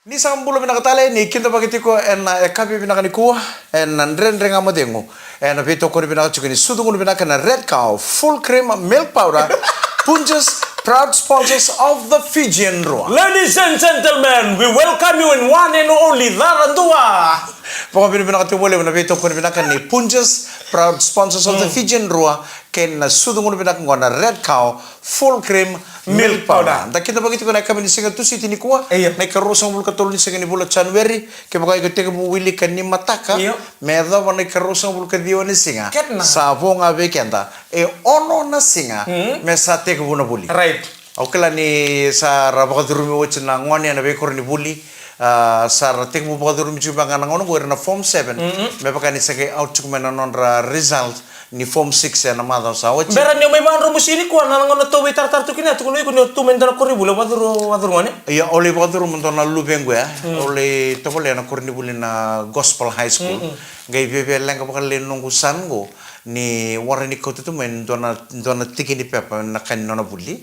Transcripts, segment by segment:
Ni sambulo pinakatale ni kinto pakitiko en kapi pinakaniku en ndrendre ngamadengu en vito ko pinakachukini sudungu pinakana red cow full cream milk powder Punjas proud sponsors of the Fijian Rua. Ladies and gentlemen, we welcome you in one and only Darandua. Pokoknya pinakatiku boleh na vito ko pinakani Punjas proud sponsors of the Fijian Rua ken sudungu pinakana red cow full cream milk powder. Da kita begitu kena kami disengat tu siti ni kuah. Naik kerosong bulu ketulun disengat ni bulan Januari. Kepakai ketika buwili kan ni mataka. Meda wana kerosong bulu kediwa ni singa. Sabong abe kenta. Ono na singa. Mesa teka buna buli. Right. Okela ni sa rabakadurumi wacin na ngoni na bekor ni buli. Sa tek bu bakadurumi cuba ngana ngono gue na form 7. Mepaka ni sege out cukup menonra result. Ni form 6 ya nama tahu sahaja. Beran yang memang rumus ini kuah nang ngono to wetar tar tukini atu kuno ikut tu mentar kori bula wadur ngone. Iya oleh wadur mentona lu benggu ya. Oleh to boleh na kori buli na Gospel High School. Gai bebe leng kapal le nunggu sango ni warani kau tu mentona tiki ni pepa na kan nona buli.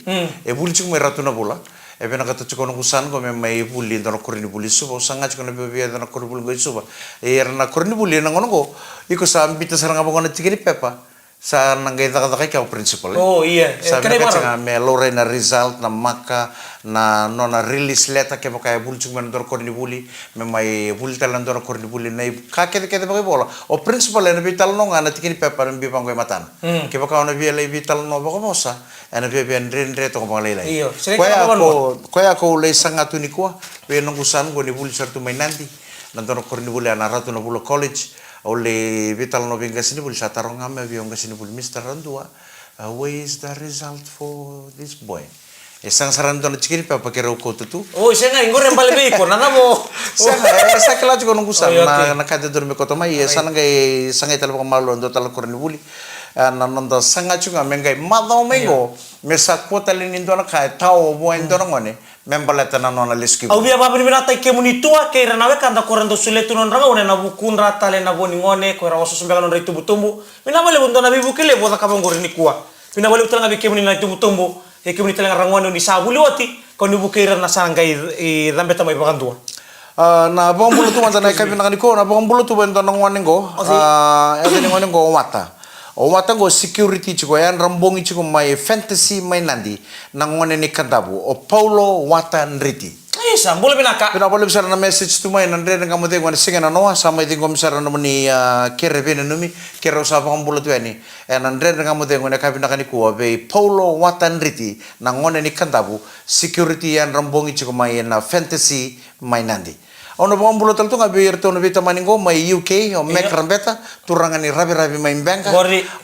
Buli cuma meratu na bola. Ebe na kata chukon kusan ko may buli ndona korni buli suba usanga chukon bebe ndona korni buli go suba na korni buli na ngono go iko sa ambita sarang abo ngona tigiri pepa sa nangai taka ka principal oh iya sa ka me lore na result na maka na nona release letter ke baka buli chukon ndona korni buli me may buli talan ndona korni buli na ka kede baka bola o principal na bital no ngana tigiri pepa mbi pango matan ke baka ona bi le bital no baka mosa ana bebe ndre to ko balai iyo Koya ko le sangatu ni kuah, pe nunggusan go ni buli sartu main nanti, nanti nak korni buli anak ratu nak bulu college, oleh vital no bingga sini buli satarong ame bingga sini buli Mister Randua, where is the result for this boy? Sang saranto na cikiri pa pakai roko tu. Oh, saya nggak ingin balik beko, nana mo. Saya kelas juga nunggusan, na kade dormi kota mai, sana gay sangai talo malu ando talo korni buli. Nanda sangat juga mengai madau mengo mesa kota lini dona kai tau bo endona ngone membaleta na nona leski au bia babi binata ke munitua ke ranawe kanda korando suletu non ranga one na bukun rata le na boni ngone ko rawaso sumbega non ritu butumbu mina bale bondo na bibu kele boda kabang gorini kuwa mina bale utanga bi ke munina itu butumbu e ke munita nga rangone ni sabuli wati ko ni bukeira na sangai i dambeta mai bagandua na bombulu tu manzana kabi na kaniko na bombulu tu bendo ngone go ni ngone go wata o watango security chiko yan rambongi chiko mai fantasy mai nandi nangone ni kandabu o Paulo Wata Nriti isa boleh binaka boleh bisa na message tu mai nandre ngamu te ngone singa na noa sama itu ngom sara namani kere bene numi kere usapa ngombulo tu ani nandre ngamu te ngone kabi nakani kuwa be Paulo Wata Nriti nangone ni kandabu security yan rambongi chiko mai na fantasy mai nandi ono bom bulo tal tu ngabe irto no beta maningo mai UK o mek rambeta turangani rabi mai benga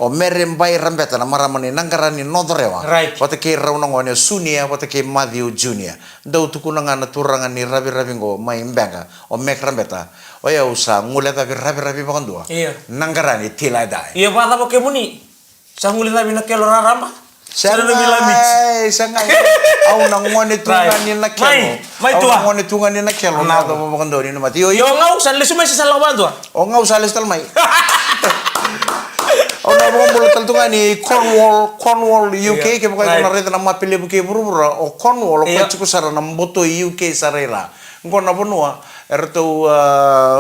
o merem bai rambeta na maramani nangarani nodorewa wata ke rauna ngone sunia wata ke Matthew Junior dau tukunanga na turangani rabi ngo mai benga o mek rambeta o ya usa ngule ta rabi bakandua nangarani tilai dai iya pata mo ke muni sa ngule ta bina kelo rarama Sana sangai au nangone tungani na kelo mai tua nangone tungani na kelo na to bakandori na mati yo ngau san lesu mai sa lawan tua o ngau sales tal mai o na bombol tal tungani Cornwall UK ke bukai na reta na mapile buke burubura o Cornwall ko chiku sara na mboto UK sarela ngona bonua erto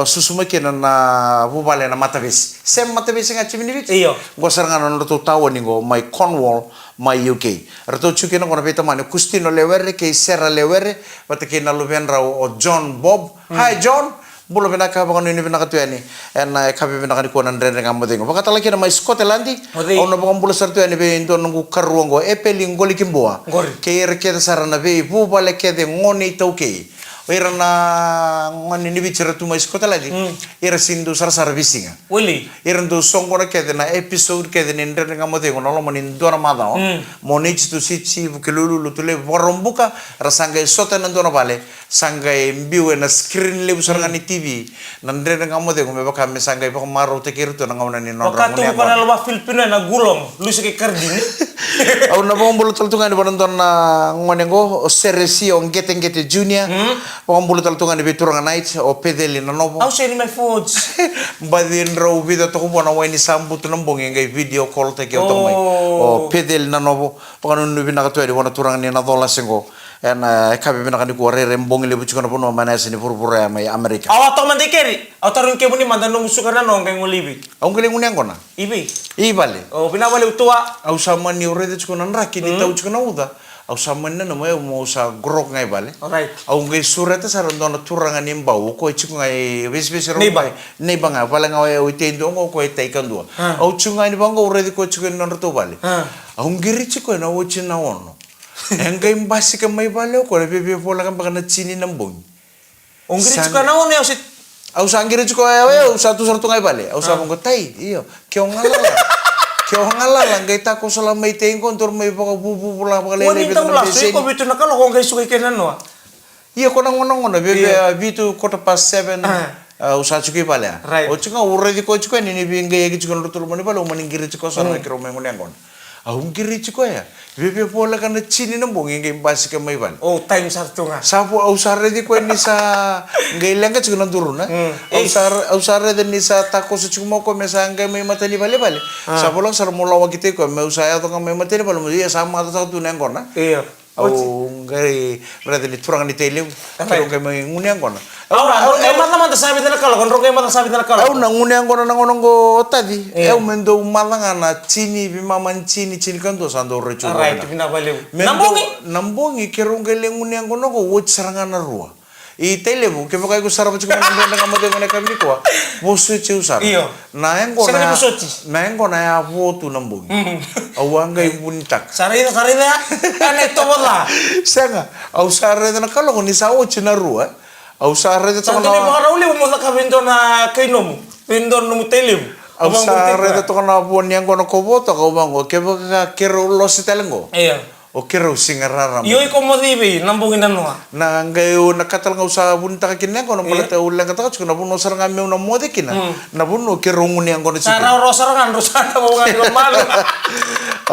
susuma kena na bubale na matavis sem matavis nga chiminivit iyo gosar nga no to tawo ningo my Cornwall my UK erto chuki na kona beta mane Kustino lewere ke Sera lewere batake na lubenra o John Bob hi John bulo benaka bakon ini benaka tuani en kabe benaka ni konan rene ngamodengo bakata laki na my Scotland ono bakon bulo sartu ani be ndo ngu karuango epeli ngoli kimboa ke erke sarana be bubale ke de ngoni tauke Ira na ngani ni bicara tu mais kota lagi. Ira sindu sar bisinga. Wili. Ira ndu songora kede na episode kede ni ndere ngamote ngono lo moni ndora mada. Monich tu sichi bukelulu lutule borombuka rasanga sota ndona bale sanga mbiwe na screen le busar ngani TV. Ndere ngamote ngome baka me sanga baka maro te kiru to ngona ni nondra. Wakatu para lo Filipino na gulong lu se kardini. Au na bombolo taltunga ni bonondon na ngonengo seresi on getting junior. Pambulu tal tungan di turang night o pedeli na novo. Au sharing my foods. Badin raw video to kubo na wani sambu tunambong ngay video call te kyo tong mai. O pedeli na novo. Pagano nubi na katwa di wana turang ni na dola sengo. ena kabe bina kani kuare rembong ile buchukana pono mana sini purpura mai Amerika. Awa to mande keri. Aw tarun ke buni mandan no musukana no ngai ngolibi. Au ngele ngune ngona. Ibi. Ibale. Oh bina bale utua. Au sama ni ore de chukuna nraki ni tau chukuna uda. Au sama na mo mo sa grok ngai bale. Alright. Au ngai surata sarandona turanga ni mbau ko chikungai vis ro. Neiba. Neiba nga pala nga o itendo ngo ko taikandua. Au chungai ni bango ore de ko chukuna nrto bale. Au ngiri chukuna o china ono. Engai mbasi ka mai bale ko bebe pola kan bakana chini nambong. Ongiri chukana ono ya sit. Au sangiri chuko ya satu ngai bale. Au sa mongo tai iyo. Kyo ngala. Kyo ngala ngai ta ko sala mai te encontro mai baka bubu pula baka lele beto. Wani tahu ko bitu nakalo ko ngai sukai kenan no. Iya ko nang bebe bitu kota pas 7. Au sa chuki bale. O chuka urre di ko chuka ni binga yegi chuka rutul mani bale o maningiri chuko sana kiro mai ngon. Au ngiri chuko ya. Bebe pola kana chini nambong ngai mbasi ka mai bale. Oh time sartu nga. Sapu au sarre di ko ni sa ngai lenga chuka nanduru na. Au sarre de ni sa tako sa chumo ko mesa ngai mai matani bale. Sapu lang sar mula wakite ko mai usaya to ngai matani bale mo iya sama ta tu nang kona. Iya. Au ngai rada ni turang ni tele. Kiro ngai mai ngunyang kona. Au mata sabi tana kala kon roke mata sabi tana kala. Au nang ngunyang kona nang onongo tadi. Au mendo malanga na chini bi maman chini kan to sando rechu. Right bina bale. Nambongi kiro ngai ngunyang kona ko wo serangan rua. I telebu ke pakai ko sarap chukuna nang amade ngone kamni ko. Bosu cheu sar. Iyo. Naeng kona ya votu nambongi. Au angai buntak. Sarida ane to bola. Sanga au sarre na kalo ni sa o china rua. Au sarre to na. Santo ni baka uli mo ka vendo na kainomu. Vendo no telebu. Au sarre to na boni ang kono ko voto ko bango ke baka kero lo sitelengo. Iya. O kero singarara. Iyo ko mo dibi nambongin na noa. Na ngayo nakatal nga usa bunta ka kineng kono malata ulang kata ko na buno sarang ame na mode kina. Na buno kero nguni ang kono chike. Sara rosarangan rosana mo nga normal.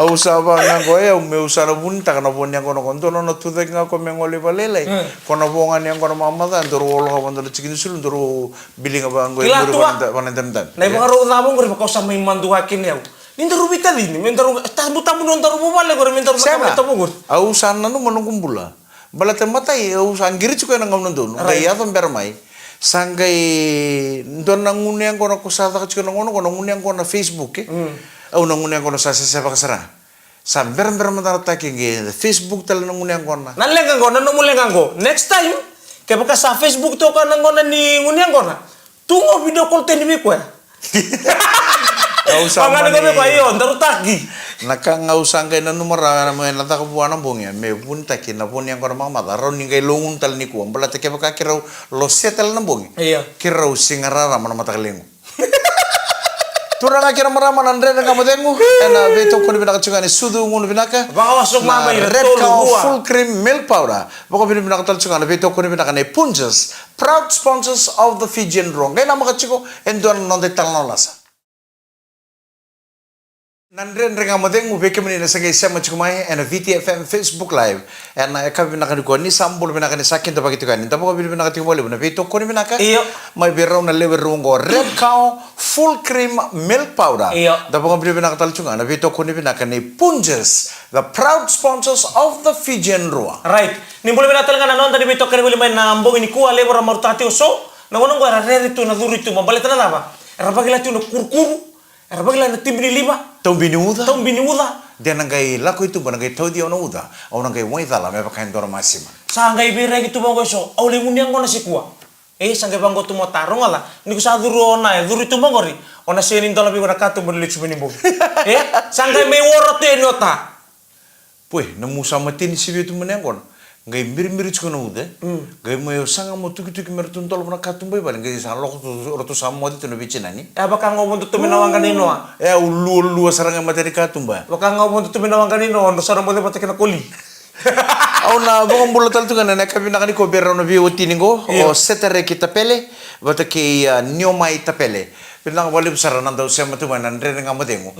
Au saba nga ko e me usara bunta kana boni ang kono konto no tude nga ko mengoli balele. Kono bongan yang kono mamata ndoro wolo ka bondo chikin sul ndoro bilinga ba ngo ndoro panendan. Na ibaro na mo ngori ko sa may manduha kinyaw. Mintaru bitali ni, mintaru tamu non taru bubale gore mintaru na tamu gore. Au sana no manungumbula. Balate matai au sanggiri chuko nang ngamnon don. Gaya ton bermai. Sanggai don nang ngunyang kono ko sa chuko nang kono ngunyang kono Facebook ke. Au nang ngunyang kono sa pa kasara. Samber mata taking Facebook tal nang ngunyang kono. Nalengang kono no mulengang ko. Next time ke baka sa Facebook to ka nang kono ni ngunyang kono. Tungo video call teni ko ya. Pangan ko ko ayo ndaru tagi. Nakang usang kay na numara na mo na ta ko buwan ng bungya me punta kin na pun yang kono mama ron ni kay lungun tal ni ko bala te ke baka kiraw lo setel na bungi. Iya. Kiraw singarara man mata kalingo. Turang kira marama nandre na kamodengu na beto ko ni binaka chungani sudu ngun binaka. Baka wasok mama red cow full cream milk powder. Baka binaka tal chungani beto ko ni binaka ne Punjas, proud sponsors of the Fijian Rong. Kay na makachiko endon non de tal no lasa. Nandren renga modeng ubeke meni na sagay sama chukumai and a VTFM Facebook live and na eka binaka ni ko ni sambol binaka ni sakin ta bagito kanin tapo ko binaka ti wala na bito ko ni binaka iyo may biraw na lewer rungo red cow full cream milk powder iyo tapo ko binaka talchunga na bito ko ni binaka ni Punjas, the proud sponsors of the Fijian Rua. Right ni boleh binaka talaga nanon tadi bito kare boleh main nambong ini kuwa lewer marutati oso na ngonong ko rare tu na duri tu mabalit na ba era bagila tu no kurkuru era bagila na timbini lima Tau bini uda. Dia nangai laku itu banangai tau dia ona uda. Au nangai wai dala me pakain dora masima. Sangai bere gitu banggo so. Au le mundiang kona sikua. Sangai banggo tu mo tarong ala. Niku sa duru ona duru itu banggo ri. Ona senin dola bi kona katu beli cuma bo. Sangai me worot te nota. Pue nemu sama tin sibi tu meneng kon. Ngai mir chukuna uda. Ngai mo sanga mo tuki mertun tol pona katu bai bali ngai sa lok tu rotu samo tu no bichinani. Baka ngomong tu menawang kanino. Ulu sarang materi katu ba. Baka ngomong tu menawang kanino no sarang mo de patek na koli. Au na bong bulat tal tu kana na kabina kani ko berro no bi otiningo o setere kita pele bata ki nyoma ita pele. Pinang balik besar nanda usia matu mana nandre dengan modemu.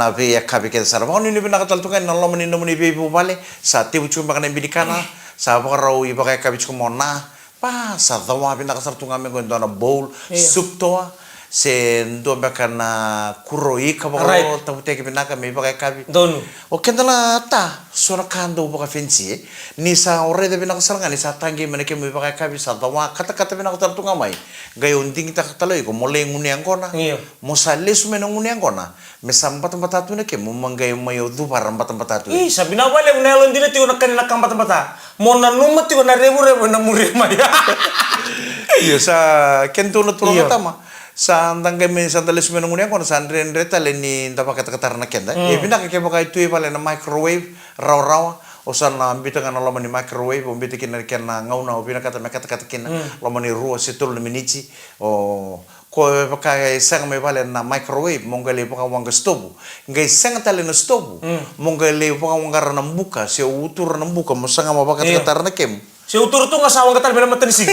Na be ya kabi kita sarang. Mau ni pinang katal tu kan nallo meni nomuni be ibu bale. Saat ibu cuma makan bidikana. Saat bakarau ibu kayak kabi cuma mona. Pa saat tawa pinang kasar tu ngamen ko ndona bowl soup toa. se ndo bekana kuro i ka Right. bako tabute ke binaka me baka kabi Donu. o kendala ta sona kando baka fensi ni sa ore de binaka salanga ni sa tangi mene ke me baka kabi sa tawa kata kata binaka tartunga mai gayo nding ta katalo ko mole nguni angona Iyo. mo sa lesu mena nguni angona me sambat batatu ne ke mo mangai mayo du baram batatu Ih, sabi na wale unelo ndile tiyo na kanina kambata bata. Mona numa tiyo na rebu na murema ya. iya sa kento na turo Iyo. tama sa andang me sa dalis mena nguni angona sa andre tale ni ndapa kata kata na kenda e binaka ke baka itu pale na microwave raw raw o sana ambita kana lama ni microwave o ambita kina kena ngauna o bina kata kata kina lama ni ruo situl ni minichi o ko baka sang me pale na microwave mongale baka wanga stove ngai sang tale na stove mongale baka wanga na buka se utur na buka mo sanga mabaka kata na kem Si utur tu nga sawang katal bela matan si.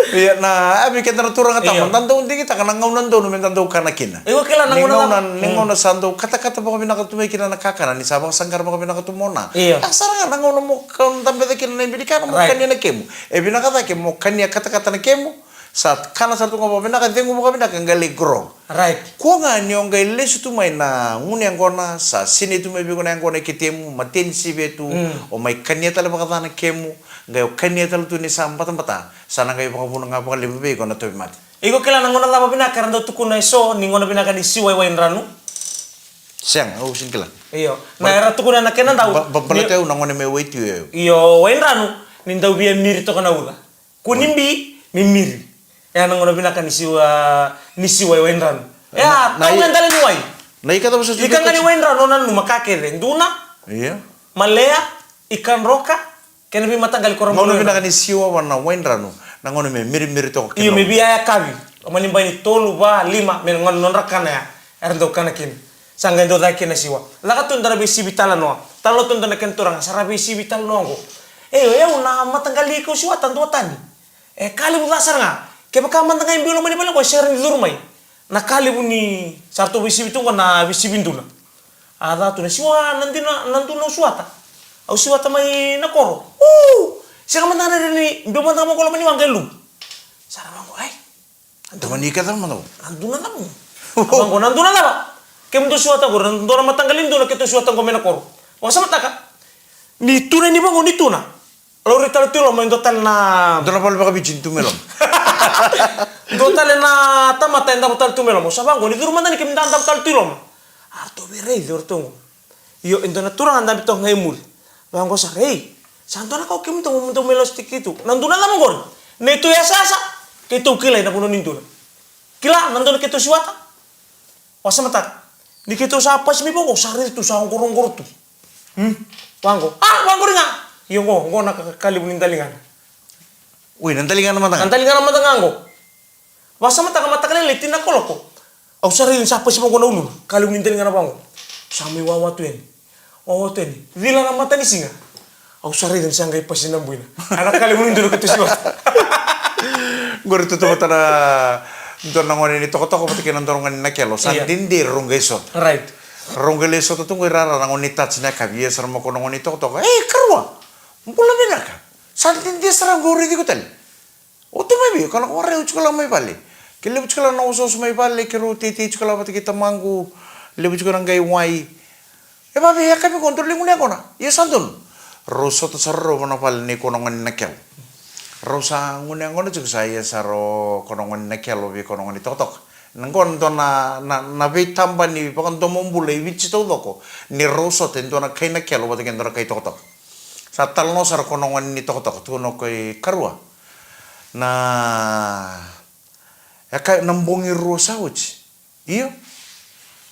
iya na abi kita na turang Iyo. taman tanto undi kita kana ngaunan do no men tanto kana kina Iwa kila nanguna Ningauna sando kata-kata baka binakatumay kina nakakana ni sabang sangkar baka binakatumona. Iyo. Saranga nangauna mo kan tambe kina na bidikana mo Right. kanya na kemo. E binakata kemo kanya kata-kata na kemo. Saat kana satu ngapa binaka tengu baka binaka ngali grow. Right. Ko nga ni ngai lesu tu mai na nguni angona sa sini tu mai bigona angona kitemu matensi betu o mai kanya tala baka tana kemo ngai kanya tala tu ni sampatan bata sana ngai baka puna ngapa lebih be kona tu mat. Iko kila nanguna lama bina karando tukuna iso ningona bina kan isi wai ranu. Siang au singkila. Iyo. Na era tukuna na kenan tau. Babalate au nangone me wait you. Iyo wai ranu nindau bia miri to kana ula. Kunimbi mimiri. Ya nangona bina kan isi wai ranu. Ya, Na- tau na- ngandale ni wai. Na ika tapos sa Ikan ngani wai ranu nan numakake nduna. Iya. Malea ikan roka kena bi matagal korang Ngono bina kan siwa wana wendrano. Na ngono me miri to. Iyo me biaya kabi. Omani bani tolu ba lima men ngon non rakana ya. Erdo kana kin. Sangga ndo dai kena siwa. Laka tun dara bisi bitala no. Talo tun dana ken turang sara bisi bital no ngo. Na matagali ko siwa tan tani. Kali bu dasar nga. Ke baka mantanga imbilo mani bala ko share ni durmai. Na kali bu ni sarto bisi bitu na bisi binduna. Ada tu na siwa nanti no suata. Au suata mai na koro. Siya mantanga ni imbilo mantanga mo ko mani wangelu. Sara mango ai. Teman ika teman tau. Nanduna na mo. Abang ko nanduna na ba? Kem do suata ko nandura matanggalin do na keto suata ko mena koro. O sa mataka. Ni tuna ni bango ni tuna. Lo rital tulo mo total na Dona pala baka bicin tu melom. total na tamata enda total tu melo mo. Sa bango ni duro man ni kem dan total tulo mo. Arto berei dur tungo. Yo endo na turang anda bito ngaimul. Bango sa hey. Santo na kau kem to melo stick itu. Nanduna na mo gon. Ne tu ya sasa. Keto kilay na puno ninduna. Kila nandun keto suata. Wasa mata. Di keto sa apa sih po sari tu sa ngorong tu. Wanggo. Wanggo ringa. Yo ngo nakakali bunin talingan. Uy, nantalingan naman tangan. Ang talingan naman nganggo. Wasa mata kamata kali litin na koloko. Au sari sa apa sih po na ulul. Kali bunin talingan na bango. Sami wawa tu en. Wawa tu en. Vila na mata ni singa. Au sari din siyang gay pasin na buina. Anak kali bunin dulu keto suata. Gor itu tuh tara ndonangon ini toko-toko pati kinan dorongan na kelo. Iya. Sandindi runggeso. Right. Runggeso tu tunggu rara nangon ni touch na kabiya sarmo ko nangon ni toko-toko. Karwa. Mula binaka. Sandindi sarang gori di kutel. O tu may bi kana ko reu chukala may bali. Kile chukala na usos may bali kiro titi chukala pati kita mangu. Lebu chukala ngai wai. Babi ya kami kontrolin ngune ko na. Ya sandun. Roso to sarro mana pal ni ko nangon na kelo. Rosa ngune ngono juga saya saro konongon na kelo bi konongon ni totok. Nangkon to na bi tamba ni pakan to mombule wichi to doko. Ni roso ten to na kai na kelo bata kendora kai totok. Sa talno sar konongon ni totok tu no kai karua. Na ya kai nambongi rosa uci. Iyo.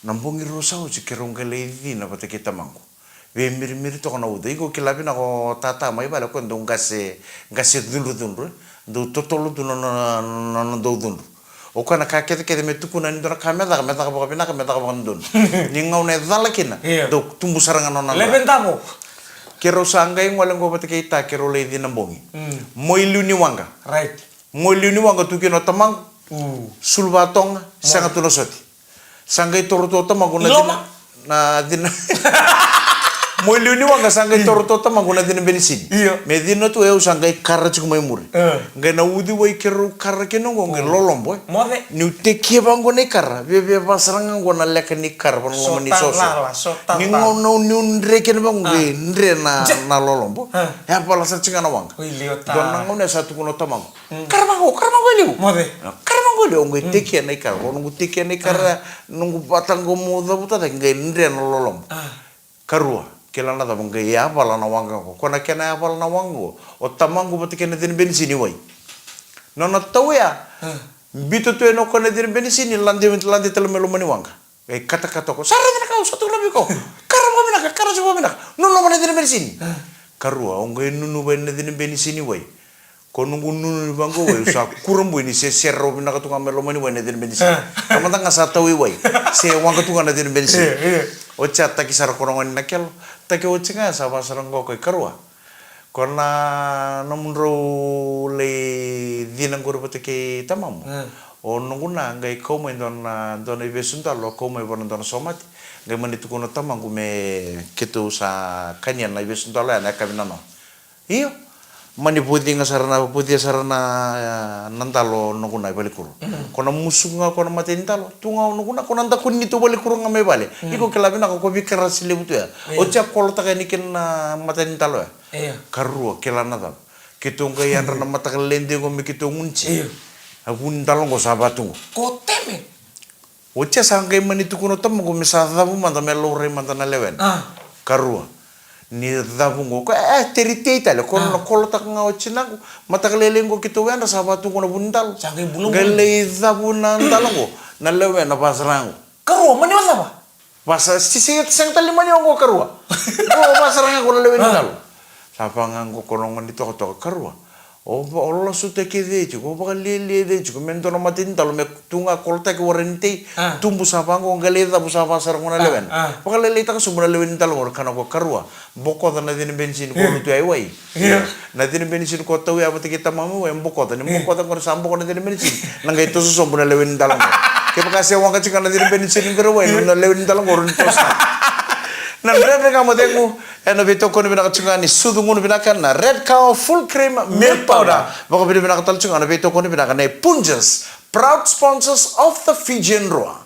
Nambongi rosa uci kerong kele na bata kita mangku. Ve mir to kana uda iko kilabi na ko tata mai bala ko ndong gase dulu do totolo do no do dun o kana ka kete metu kuna ndora kamera ko bina kamera ko ndun ni ngau ne dala kina do tumbu saranga no na Leventamo. kero sangai ngwala ngo pati kita kero le di nambongi moilu ni wanga Right. moilu ni wanga tu kino tamang sulbatong sanga tuno soti sangai toro to tamang Iloma? na din Mo liu ni wanga sangai toro tota manguna dina benisin. Iya. Me dina tu eu sangai karra chiku mai muri. Ngai na udi wai keru karra kenongo ngai lolom boy. Mode. Ni tekie bango ni karra. Bebe pasaranga ngona leka ni karra pano loma ni soso. Sotan Ni ngono ni undre kene bango ngai ndre na lolom bo. Ya pala sa chinga na wanga. Ui liota. Dona ngone satu kuno tamango. Karra bango liu. Mode. Karra bango liu ngai tekie na karra. Nungu tekie na karra nungu patango muda buta ngai ndre na lolom. Karua. Kela na tabang ya pala na wanga ko kona kena ya pala na wango o tamango pati kena din bensini wai nona tau ya bito tu eno kona din bensini landi telemelo mani wanga kata ko sara dina kau satu lebih ko kara mo minaka kara mo minaka nono mani din bensini karua ongo nunu bani din bensini wai konungu nunu bango wai sa kurumbu ini se serro minaka tu ngamelo mani wai din bensini kamanta ngasa tau wai se wanga tu ngana din bensini ocha taki sar korongan nakel taki ochinga sa basarang ko karua kona nomro le dinang guru patike tamamu o nunguna ngai ko mai don ibesunta lo ko mai bon don somati ngai mani tu kono tamangu me ketu sa kanian na ibesunta lo na kabinano iyo mani putinga sarana putia sarana nantalo nunguna balikuru kona musunga kona matentalo tunga nunguna kona nda kunni to balikuru ngame bale iko kelabina ko bikara silebutu ya ocha kolota kani ken matentalo ya karua kelana ta kitunga yan rana matakalende ko mikitungunchi akun talong ko sabatu ko teme ocha sangai mani tu kono tam ko misada bu manta melo re manta na lewen karua ni dabungo ko terite itale kono kolota nga ochina matakalelengo kituwenda sabatu kono bundal sangai bulung gale dabuna ndalongo na lewen na pasrango karo mani wala ba basa sising tali mani ongo karua ko pasrango kono lewen ndalo sapangango kono ngondi to karua o Allah sudah kede juga bakal de juga mento no matin talo me tunga kolta ke warente tumbu sapango ngale da bu sapa sar ngona lewen bakal lele ta sumuna lewen talo ngor kana ko karua boko da na din bensin ko lutu ai wai na din bensin ko tawi apa kita mamu em boko da ni boko da ngor sambo ko na din bensin nanga itu sumuna lewen talo ke pakase wanga cika na din bensin ngor wai na lewen talo ngor tos na red kamu tengok eno beto kono bina kacungan ni sudungun bina na red cow full cream milk powder baka bina katalcungan eno beto kono bina na Punjas proud sponsors of the Fijian Roa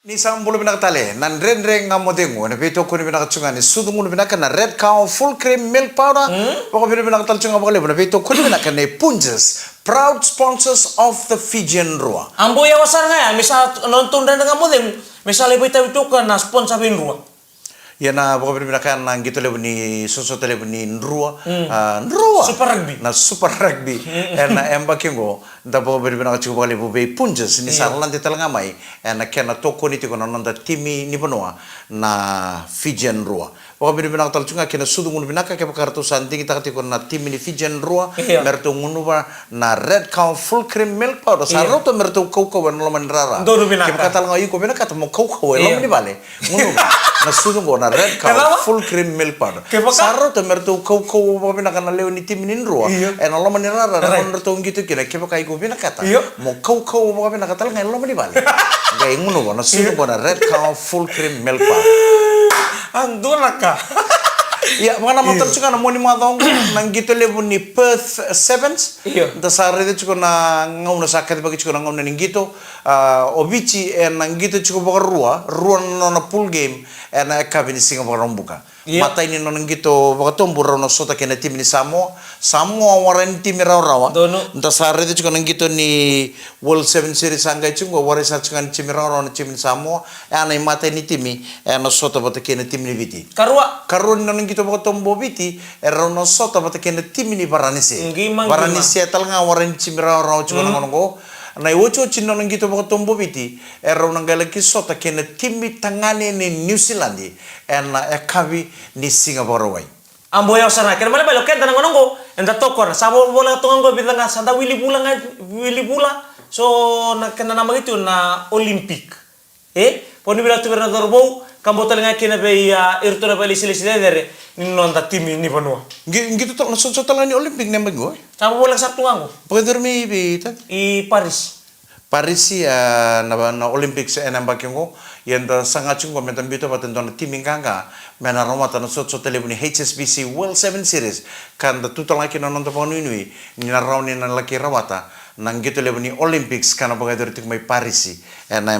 ni sambulu bina katale nan red ngamu tengok eno beto kono bina kacungan ni sudungun bina na red cow full cream milk powder baka bina katalcungan baka bina beto kono bina na Punjas proud sponsors of the Fijian Roa ambo ya wasar nga misal nonton dan ngamu tengok misalnya kita itu kan sponsor Roa ya na baka binibinakan na gitu lebu ni soso lebu ni nrua super rugby na super rugby na emba kingo da baka binibinakan cukup baka lebu be Punjas ni salan di talang amai na kena toko ni tiko na nanda timi ni panoa na Fijian Roa baka binibinakan tal cunga kena sudungun binaka ke baka ratu santi kita tiko na timi ni Fijian Roa mertu ngunuba na red cow full cream milk powder saroto mertu kau na loman rara ke baka tal ngayu ko binaka mo kau loman ni bale ngunuba na sudungo na red cow full cream milk powder saro to merto kau baka binaka na leo ni timi ni Roa na loman ni rara na mertu gitu kina ke baka iku binaka mo kau baka binaka tal ngai loman ni bale gay ngunuba na sudungo na red cow full cream milk powder andunaka ya mga naman terus kan mo ni matong nang gitu lebu ni Perth Sevens da sare de chuko na ngauna sakit bagi chuko na ngauna ning gitu obici nang gitu chuko baka rua no na pool game na kabini singa baka rombuka mata ini nang gitu baka tombur no sota kena tim ni Samoa waran tim rawa da sare de chuko nang gitu ni World Seven Series sanggai chuko waran sa chuko tim rawa no tim ni Samoa na mata ini timi no sota bata kena tim ni biti karua nang gitu baka tombo biti no sota bata kena tim ni Varanasi tal nga waran tim rawa chuko nang ngo na iwocho chino nang gitu baka tombo biti nang galaki sota kena tim tangane ni New Zealand na ekabi ni Singapore wai ambo ya sana kena mala balo kenta ngonongo enda tokor sabo bola tongo bitanga sanda wili bula so na kena nama itu na Olympic poni bila tu berna dorbo kambo talenga kena be ya irto na bali sili dere ni nonda tim ni panua gitu to so talani Olympic nembe go sabo bola sabtu ngango pwede dormi bita i Paris Parisi na Olympics bakingo yanda sanga chungo metan bito paten don timing kanga mena roma tan sot telebuni HSBC World 7 Series kan da tutal laki na nonto ponu inui ni na rauni na laki rawata nang gitu lebuni Olympics kana bagai dari tik mai Parisi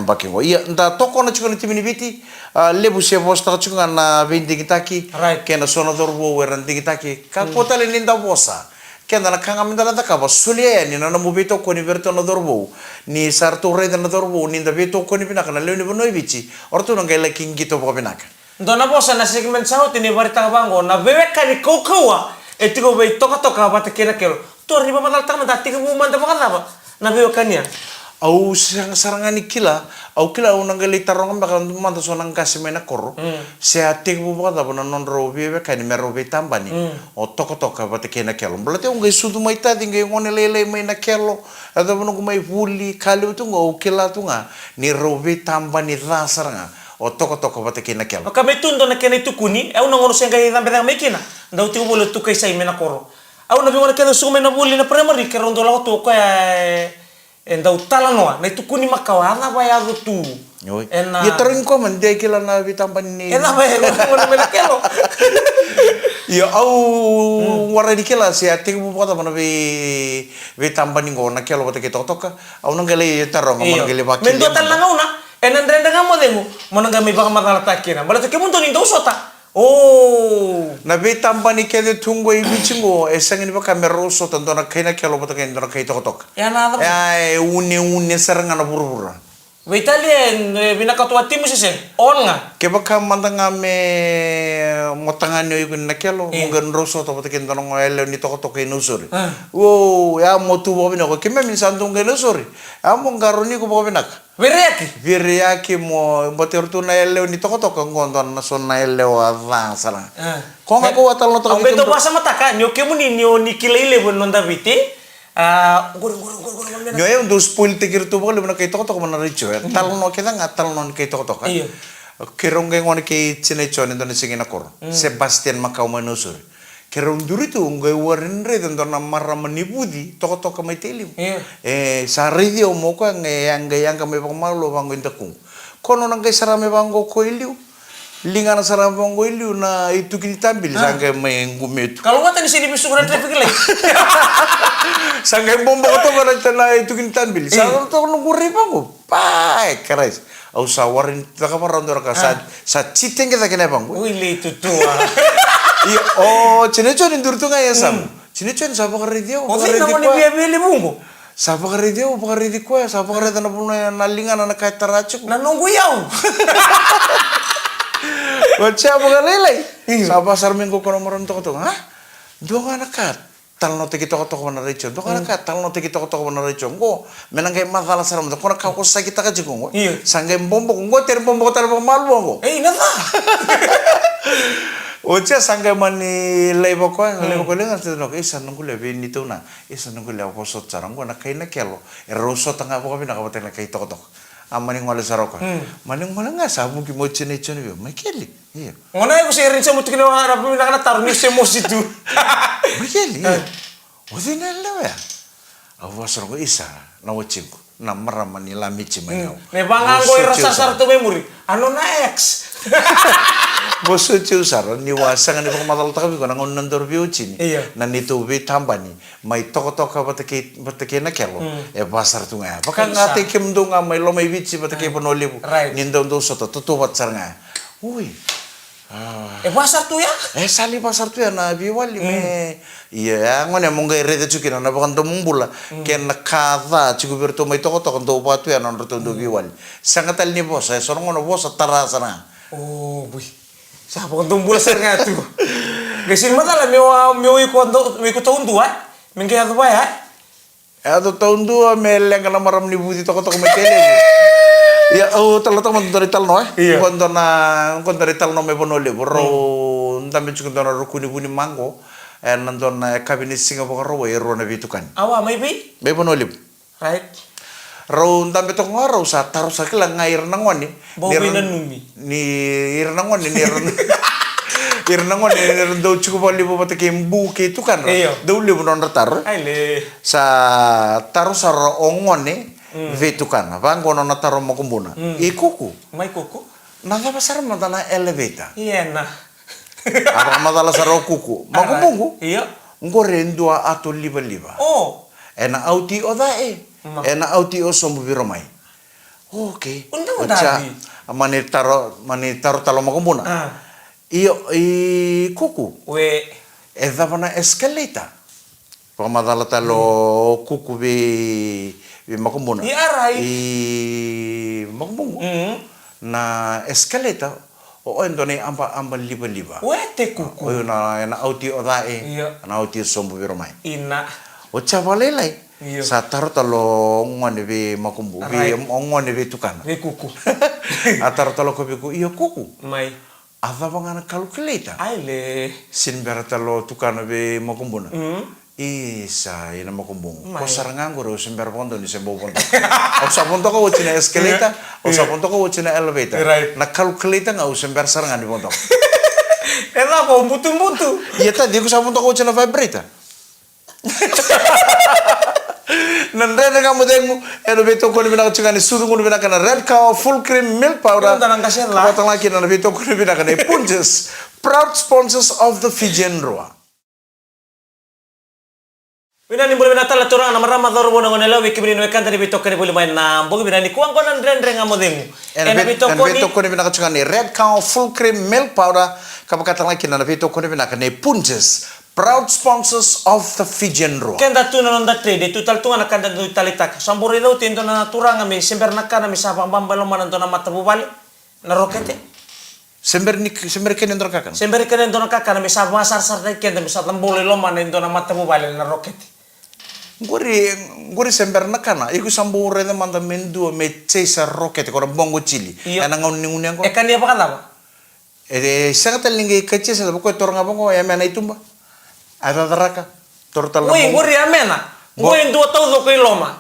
bakingo iya nda toko na chungo timini biti lebu se vosta chungo na 20 kitaki kena sono dorbo weran kitaki ka kota le ninda bosa kenda na kanga minda na takaba sulia ni na namu beto ko ni verto na dorbo ni sarto re na dorbo ni da beto ko ni pinaka na leuni bonoi bici orto nang gela kingito po pinaka dona bosa na segmen sao tini barita bango na bebek kani kokawa etiko be toka bata kena kelo to riba matal tama dati ke buman da bakal apa na bebek kania au sarangani kila au kila unang gali tarong bakal manta sonang kasih mena koro se atik bu bakal da non robe kani merobe tambani o toko bata kena kelo berarti ungai sudu mai tadi ngai ngone lele mai na kelo atau menunggu mai vuli kali itu ngau kila tunga ni robe tambani rasaranga o toko bata kena kelo kami tundo na kena itu kuni au nangoro senga idam beda mekina ndau tigo bolo tukai sai mena koro au nabi ngone kena sume na vuli na primary kerondo lawo to endau talanoa na itu kuni makawana ba ya tu ya terin ko man dia kila na bitampan ni ena ba ngone mena kelo ya au wara di kila si ating bu pota mana bitampan ni ngona kelo bata kita toka au nang gele tarong mana gele bakil men total na ngona enan renda ngamo demo mana ngami baka matala takina bala to kemunto ni do sota na bitampan ni kede tunggo ibichingo esangin ba kameroso tanto na kaina kelo bata kaina na kai toka ya na une saranga na burubura Vitalien binakatua timu sese on nga keba kamandanga me motanganyo yun na kelo ngan roso to bata kaina no ele ni toko inusuri wo ya motu bo binako kime minsan tunggo inusuri amo ngaroni ko bo binaka Viriaki mo botertu na ele ni toko ngondon na son na ele wa sala. Ko nga ko watal no to. Ang beto pa sa mata ka nyo kemo ni nyo ni kilele bon nonda biti. Gor. Nyo yung dos spoil tigir to bolo na kay toko man richo. Tal no kita nga tal no kay toko. Kirong ngay ngoni kay chinechon ndo ni singina kor. Sebastian Macau manusur. Kerong duri tu ngai warin re dan na marra manibudi toko mai telim sari dia mo ko yang kami pamalu bango intakung kono nang kai sarame bango ko iliu lingana sarame bango iliu na itu kini tambil sangkai mai ngumetu kalau ngata di sini bisukuran traffic light sangkai bombo to kana tana itu kini tambil sarang to nunggu bango pai keras au sawarin takamarandor ka sa citeng kita kena bango wili itu tua iya chinechon indurtu nga yasam chinechon sapa karidio karidio ko ni bele bungo sapa karidio pakaridio ko sapa karidio na puno na lingan na kay tarachuk na nunggu yaw baca pakalelay sapa sarming ko kono maron to ha do nga nakat talno te kita to ko na richo do nga nakat talno te kita to ko na richo ngo menangay matala saram to kono ka ko sa kita ka jigo sangay bombo ngo ter bombo tar malu ngo nata Ocha sangga mani lebo ko lengan tino ko isa nunggu lebe ni to na isa nunggu lebo ko sot sarang ko na kay na kelo roso tanga ko kami nakabate na kay tok amani ngwala saroko mani ngwala nga sabu ki mo chene be may keli iya ngona ko sirin sa mutik na harap mi na tarni se mo situ may keli odi na lewa awas ko isa na wachim ko na maramani lamichi mayo me bangang ko rasa sarto memori ano na ex Boso usar ni wasang ni pamatal takabi ko nangon nandor biuchi ni na nito bi tambani may toko batake na kelo basar tu nga baka ngate kimdo nga may lo may bichi batake panoli nindo do soto tutubat sar nga uy basar tu ya sali basar tu ya na biwali me iya ngone mongga rede chukina na bakan do mumbula ken na kada chiku berto may toko do batu ya non roto do biwali sangatal ni bosa sorong ngono bosa tarasa na buy sa pag tumbula sir nga tu gasin matala meu iko taon dua mingke ato ba ya ato taon dua meleng kana maram ni budi toko may tele ya talaga man dari talno kon dari talno me bonole bro ndambe chukun dona rukuni buni mango nandon cabinet singa bokaro wa ero na bitukan awa maybe be bonole right Raw ndambe to ngaro sa taro sa kila ngair nangoni ni ir nangoni ni ir nangoni ni do chuko bali bo pate kembu ke tu kan do le bo non tar ale sa taro sa ongone vetukana vango na taro makumbuna ikuku Mai kuku. na va pasar madala elevator Iya na. apa madala saro kuku makumbungu Iya. ngorendua ato liba Oh. ena auti o dae Ma. ena auti o sombu biromai oke Undang Ocha, tadi. mani taro talo makumbuna Ah. io i kuku We. e davana escalator pamadala talo kuku vi makumbuna Iya arai. i makumbungu na escalator o endone amba liba We te kuku. o na auti o dae Iya. na auti o sombu biromai Ina. o chavalelai Iya. sa taro talo ngone be makumbu be Right. ngone be tukana We kuku. a taro talo ko be ku iyo kuku Mai. ava bangana calculator Aile. sin bera talo tukana be makumbuna Hmm. isa ina makumbung Mai. ko sarangango ro sin bera pondo ni sembo pondo o sa pondo ko wachina escalator o sa pondo ko wachina elevator Right. na calculator nga usen bera sarangan di pondo Ela ko butu-butu. iya tadi ko sa pondo ko wachina vibrator Nandre kamu dengu, eno beto ko ni bina chungani sudu ko ni bina kana red cow full cream milk powder. Ano tanang kasya la? Kapatang laki na beto ko ni bina kana Punches, proud sponsors of the Fijian Roa. Bina ni boleh natal turang na marama dor bona ngone lawi kibini no kanta ni bitok ni boleh main na bogi bina ni kuang konan rendre ngamodemu. Eno beto ko ni bina chungani red cow full cream milk powder. Kapatang laki na beto ko ni bina kana Punches, proud sponsors of the Fijian Roa. Kenda tu non da trade tu tal tu na kanda tu talitak. Sambore do tendo na turang mi sember na kana mi sapa bambalo manan to na mata bubali na rokete. Sember kene ndor kakan. Sember kene do na kakana mi sapa masar sar dai kenda mi sapa bole lo manan to na mata bubali na rokete. Ngori sember nakana, iku sambore de manda mendu me chesa rocket ko bongo chili. Iya. Ana ngau ningu nyangko. E kan dia apa kata ba? Sangat lingi kecil sa ko toranga bongo ya mena itumba. Ada teraka. Tortal na Ui, bongo. ngori amena. Ngoi ndo tau do ko iloma.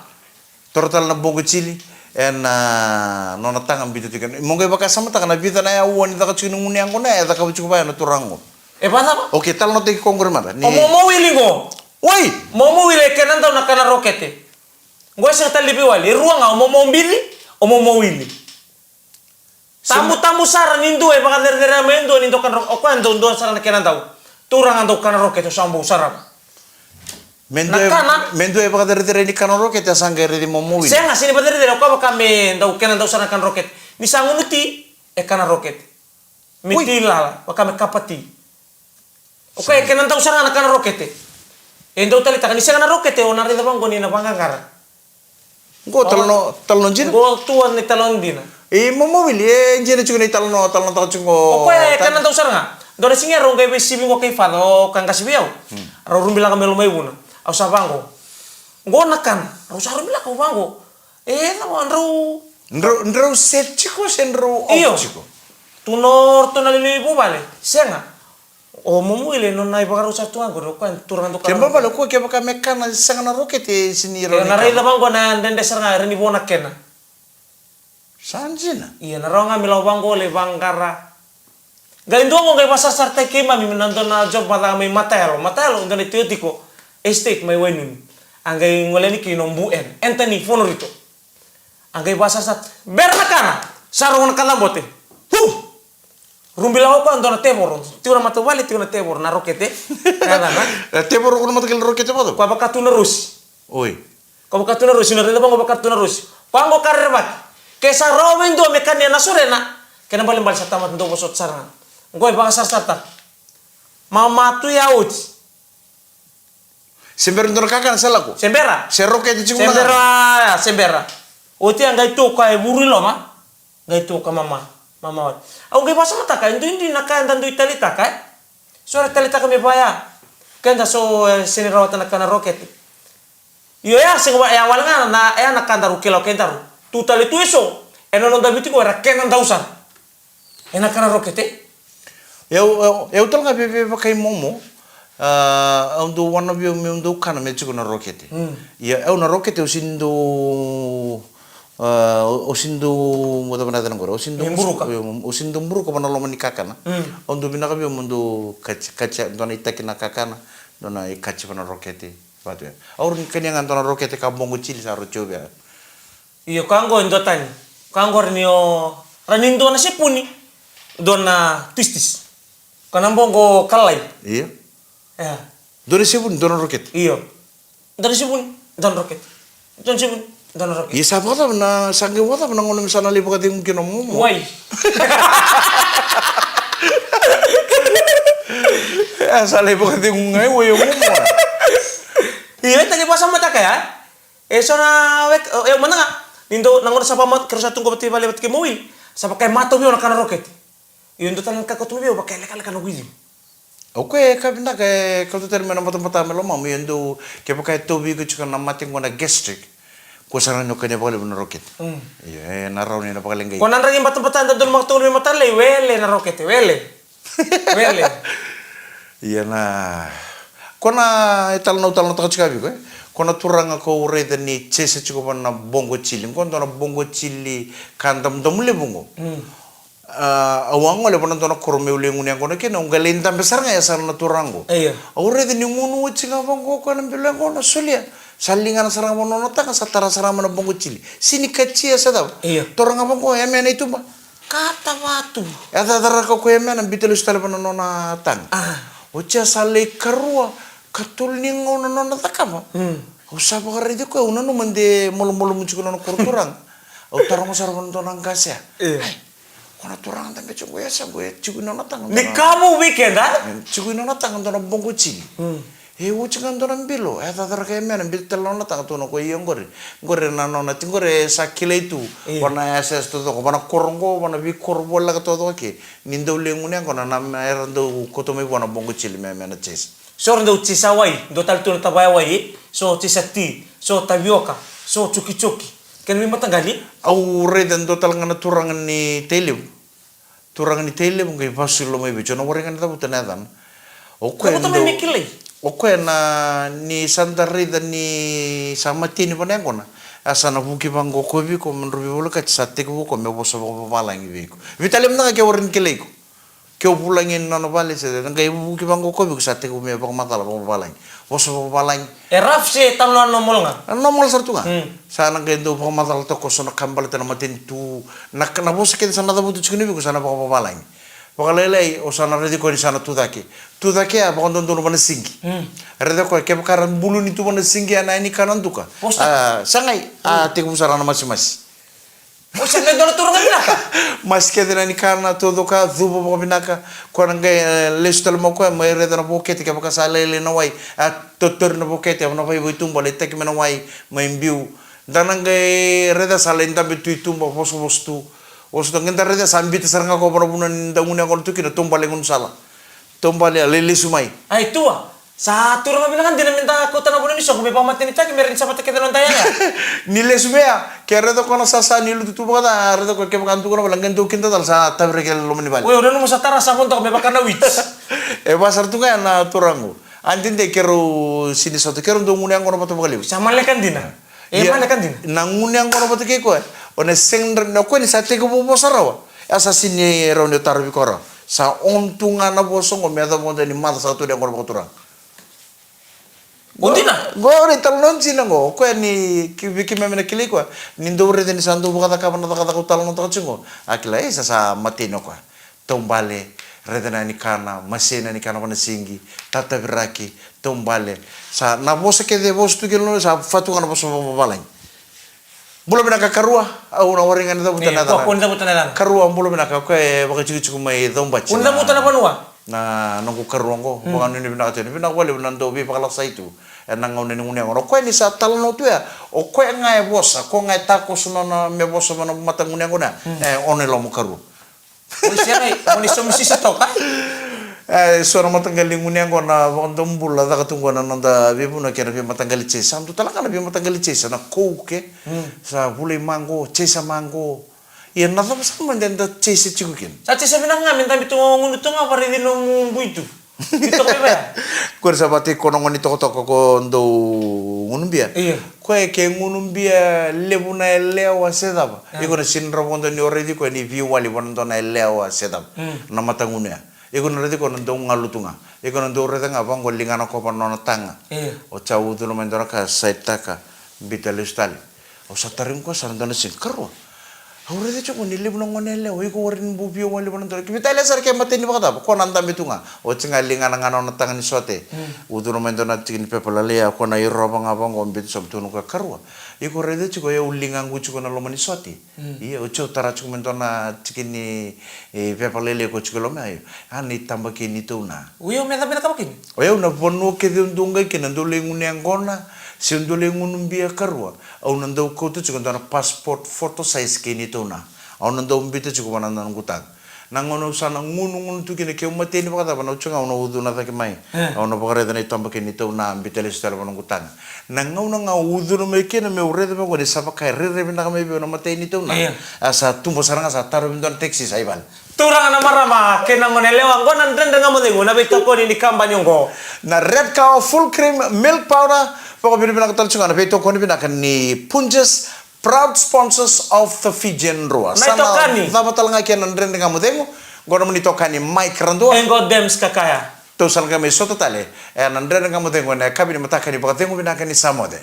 Tortal na bongo chili. Nona tangan bitu tikan. Monggo baka sama tangan bitu na ya woni taka chunu nguni angko na ya taka bitu ba na turango. E bata ba? Oke, tal no te kongor mata. Ni. Omo wilingo. Oi, Momo wile kenan tau na kana rokete. Ngoi sa tali biwali ruanga omo mbili, omo wili. Tamu saran indo e baka der mendo nindo kan rok o ndo saran kenan tau. Turang ando kana rokete sambu saran. mendo Nakana. mendo e baka dere ni kanoro ke ta sangere di momo wini. Saya ngasih ni badere ko baka me ndau kenan tau saran kan roket. Ni sangunuti e kana roket. Mitila baka me kapati. Oke kenan tau saran kana rokete. Endo tali takani sana rokete ona rida bango ni na bangangara. Go tal no jin. Go tuan ni talon dina. Momo wili jene chukuni tal no ta chungo. Oke kenan tau saran. Dore singa ro ngai besi bingo kai fado kan kasibiau. Ro rumbila ka melo mai buna. Au sabango. Go nakan. Ro saru bila ka bango. Na ro. Ndro set chico senro Iyo. chico. Tunor tonali bubale. Senga. O momu ile non nai bagaru sa tuang go kan turang do Kemba balo ko ke baka mekana sanga na rokete siniro. Na rei da bango na ndende saranga reni bona kena. Sanjina. Iya na ronga milau bango le bangara. Gaindongo ngai basa sarta kema mi menando na job pada mi matelo ngani teotiko estate mai wenun. Angai ngoleni ki nombuen. Enteni fonorito. Angai basa sat bernakana sarungan kalambote. Rumbila ko andona tebor. Tiura mata wali tiura tebor na rokete. Kada na. Te boro ko mata kel rokete pado. Ko bakatu na rus. Oi. Ko bakatu na rus na reda bango bakatu na rus. Pango karrebat. Kesa rawin do mekanya na sorena. Kena balik balik sa tamat ndo bosot sarang. Ngoy baka sarta. Mama tu ya uti. Sember ndor kakan salako. Sembera. Se rokete chico. Sembera, sembera. Uti angai tu ka buri lo ma. Ngai tu ka mama. Mama. Au ngai basa mata ka indi naka ndandu italita ka. Sore talita ka me baya. Kenda so sini rawatan kana roket. Yo ya sing ya walanga na ya nakanda rukilo kentaru. Tu tali tu eso. Eno non dabiti ko era kenan dausan. Ena kana rokete. Eu tal nga bebe bakai momo. Undo one of you undo kana me chico na rokete. Ya eu na rokete usindo moda bana tan goro usindo mburuka bana lo mani kakana. Undo bina ka undo kaca dona itakina kakana dona ikachi bana rokete. Batu ya. Aur kenya ngan dona rokete ka bongo chili saro chobe. Iyo kanggo indotan. Kanggo rinio ranindo na sipuni. Dona tistis. Kanambong ko kalay. Iya. Ya. Doni sibun dono roket. Iyo. Dari sipuni don roket. Don sipuni don roket. Iya siapa tahu na sangge wata na ngono misana lipo kati mungkin omo. Wai. Asal lipo kati ngai wo yo omo. Iya tadi pas sama tak ya. Sona wek mana nga? Nindo nangon sa pamat kerja tunggu bati balik ke mobil. Sa pakai mato bio nakana roket. Iyo ndo talan ka kotu bio pakai lekal kan guidi. Oke, kabinda ke kalau termina mata melo mamu yendo ke pakai tobi ke cuka namati ngona gastric. Ko saran no kanya bakal bener roket. Iya, narau ni na bakal ngai. Ko nanrang yung batan-batan dadon makto ni matale wele na roket wele. Wele. Iya na. Kona ital no tak cikabi ko. Kona turanga ko reda ni chese cukup na bongo chili. Kon na bongo chili kandam domule bongo. Awang ole ponan tono korome ule nguni ang kono kena ungalenta besar nga ya sana turango. Iya. Aure de ngunu chinga bongo ko na bilang kono sulia. Salingan sarang mono nota ka satara sarang mono bongo chili. Sini kecil sadap. Iya. Toranga bongo ya mena itu ba. Kata batu. Ya tadara ko ya mena bitel stale pono nona tang. Ocha sale karua katul ningo nona takama. Usah bakar itu ko una no mende molo-molo muncul nona kurturang. Utarang sarang mono nona kasya. Iya. Kona turang tambe chungu ya sa gue chungu nona tang. Ni kamu weekend ah? Chungu nona tang nona bongo chili. Ucing nona bilo. Tadara kayak mena bitel nona tang tu noko iya ngore. Ngore na nona tingore sakile itu. Wana SS tu ko wana korongo wana bi korbo la to ke. Nindo lengune kona na erando kotome wana bongo chili mena ches. So ndo chisawai, ndo tal tu tabaya wai, so chisati, so tabioka, so cuki-cuki. Kan mi matanggali? Au redan total ngana turangan ni telem. Turangan ni telem ngai pasul lo mai becho na waringan ta butanedan. Kamu tambah mikilai. Oke na ni Santa Rita ni sama tini pa nengko na. Asa na buki bangko kobi ko menrubi bola ka sate ko ko me boso ko palangi biko. Vitalem na ke warin kilay ko. Kyo pulangin na bali se ngai buki bangko kobi ko sate ko me pa matala ko palangi. Boso ko palangi. Raf se tamlo nomol nga. Nomol sartu nga. Sana ngai do pa matala to ko so na kambal ta na matin tu na boso ke sana da butu chikini biko sana pa palangi. Pakalelai o sana redi ko ni sana tudaki. Tudaki apa kon don bana singi. Redi ko ke pakaran bulu ni tu bana singi ana ini kanan tuka. Sangai tiku sarana masih. O sangai don turun binaka. Mas ke dena ni kana todo ka dhubo bo binaka ko ngai lestal mo ko mai redi na bokete ke pakasale na wai totor na bokete na vai buitum bole tek mena wai mai mbiu. Danangai redi salenta bitu itumba postu. Osto ngenda reda sambit saranga ko para bunan dangunya ko tukina tombale ngun sala. Tombale lele sumai. Ay tua. Sa turun bilang kan dinaminta ko tanah bunan iso ko be pamatin ita merin sa patek kedan tayang ya. Nile sumea ke reda ko na sasa nilu tutu baka reda ko ke bakantu ko na langen tukin tal sa tabre ke lo menibal. Woi udah nu masatara sa kon to be bakana wits. Basar tu kan na turangu. Antin de kero sini satu kero dangunya ko na patu bakali. Sama lekan dina. Mana kan dina. Nangunya ko na patu ke ko. One sengder na ko ni sate ko bo sarawa. Asa sini ronde tarbi kora. Sa ontunga na bosong o meda mo ni mata satu de ko turang. Undina. Gore talon sinango ko ni kibiki memena kili ko. Nindo re ni sandu bukata ka na kata ko talon to chingo. Akila isa sa matino ko. Tombale redana ni kana masena ni kana wana singi tata viraki tombale sa na bosa ke de bos tu kilo sa fatu kana bosa babalai. Bulo binaka karua au na waringan da butana da. Ko nda butana da. Karua bulo binaka ko baka chiku mai domba china. Unda butana panua. Na nongku karua ngo baka ni binaka tene binaka wale binando bi pakala saitu. Nang ngone ni ngunya ngo ko ni sa talno tu ya. O ko ngai bosa ko ngai tako suno na me bosa mana mata ngunya ngona. One lo mo karu. Siapa mau nisomisi sitok kan? Suara matanggali ngunya ngona bondom bulla da katungwa na nanda bibu na kera bi matanggali chesa am tu talaka na bi matanggali chesa na kouke sa bule mango chesa mango ya na da sa mandenda chesa chikukin sa chesa binang ngamin tabi tu ngunu tu nga pare dino mumbu itu itu ko ba ko sa bati ko ngoni to ko ndo ngunumbia ko ke ngunumbia lebuna lewa sedaba iko na sinra bondo ni already ko ni view wali bondo na lewa sedaba na matangunya iko na redi ko ndo ngalutunga iko na ndo redi ngapa ngolingana ko panona tanga o chau tu no mendora ka saitaka bitalistali o sa tarim ko sa randana sin karwa Aure de choko ni libu ngonele o iko warin bubio wali bonan tore kita le sar ke mateni bakata ko nan tambe tunga o tsinga linga na ngana na tangani sote uduro mendo na tikin pepala le ko na iro banga banga on bit som tunu ka karwa iko rede choko ya ulinga ngu choko na lomani sote iya o choko tara choko mendo na tikin ni pepala le ko choko loma ayo ani tamba ke ni tuna Uyo me tambe ka bakin. o ya una bonu ke de ndunga ke na ndole ngune angona si ndole ngunum bia karwa au nandau ko tu chiko na passport photo size ke ni tuna au nandau mbita chiko bana nan gutang nangono sana ngunu tu kene ke umate ni bakata bana chunga ono udu na ta ke mai au no bakare dana tamba ke ni tuna mbita le stela bana gutang nangau na ngau udu no me ke na me ure de ko de sapa kai re re bina me be no mate ni tuna asa tumbo saranga sa taru bindon taxi saibal Turang na marama kena ngone lewang go nan dende ngamo dengo na beto ko ni kamba nyongo. Na red cow full cream milk powder poko bina bina katal chunga na beto ko ni bina kan ni Punjes proud sponsors of the Fijian Roa. Na itokani. Sama batal nga kaya nan dende ngamo dengo gono muni tokani Mike Randua. Engo dems kakaya. To sal kami soto tale nan dende ngamo dengo na kabini matakani baka dengo bina kan ni Samode.